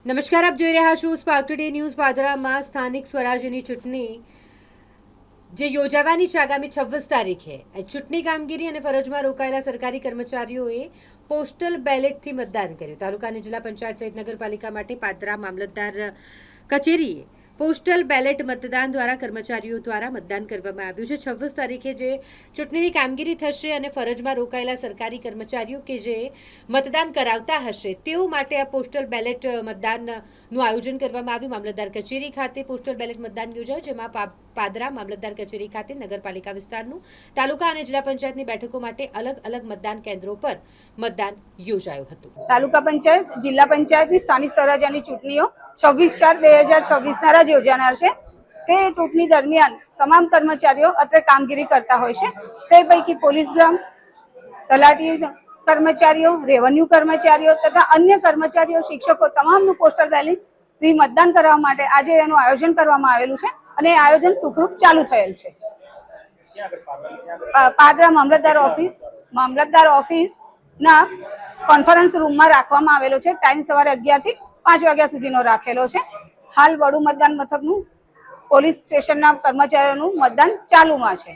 નમસ્કાર, આપ જોઈ રહ્યા છો સ્પાર્ક ટુડે ન્યૂઝ. પાદરામાં સ્થાનિક સ્વરાજ્યની ચૂંટણી જે યોજાવાની છે આગામી 26 તારીખે. ચૂંટણી કામગીરી અને ફરજમાં રોકાયેલા સરકારી કર્મચારીઓએ પોસ્ટલ બેલેટથી મતદાન કર્યું. તાલુકા અને જિલ્લા પંચાયત સહિત નગરપાલિકા માટે પાદરા મામલતદાર કચેરીએ પોસ્ટલ બેલેટ મતદાન દ્વારા કર્મચારીઓ દ્વારા મતદાન કરવામાં આવ્યું છે. 26 તારીખે જે ચૂંટણીની કામગીરી થશે અને ફરજમાં રોકાયેલા સરકારી કર્મચારીઓ કે જે મતદાન કરાવતા હશે તેઓ માટે આ પોસ્ટલ બેલેટ મતદાનનું આયોજન કરવામાં આવ્યું. મામલતદાર કચેરી ખાતે પોસ્ટલ બેલેટ મતદાન યોજાયું, જેમાં પાદરા મામલતદાર કચેરી ખાતે નગરપાલિકા વિસ્તારનું, તાલુકા અને જિલ્લા પંચાયતની બેઠકો માટે અલગ અલગ મતદાન કેન્દ્રો પર મતદાન યોજાયું હતું. તાલુકા પંચાયત, જિલ્લા પંચાયતની સ્થાનિક સ્વરાજ્યની ચૂંટણીઓ 26/4/2024 રોજ યોજાનાર છે. તે ચૂંટણી દરમિયાન તમામ કર્મચારીઓ અત્રે કામગીરી કરતા હોય છે. તે પૈકી પોલીસ ગ્રામ, તલાટી કર્મચારીઓ, રેવન્યુ કર્મચારીઓ તથા અન્ય કર્મચારીઓ, શિક્ષકો તમામનું પોસ્ટલ બેલેટથી મતદાન કરવા માટે આજે એનું આયોજન કરવામાં આવેલું છે અને એ આયોજન સુખરૂપ ચાલુ થયેલ છે. પાદરા મામલતદાર ઓફિસના કોન્ફરન્સ રૂમમાં રાખવામાં આવેલો છે. ટાઈમ સવારે 11 થી 5 વાગ્યા સુધીનો રાખેલો છે. હાલ વડુ મતદાન મથકનું પોલીસ સ્ટેશનના કર્મચારીઓનું મતદાન ચાલુમાં છે.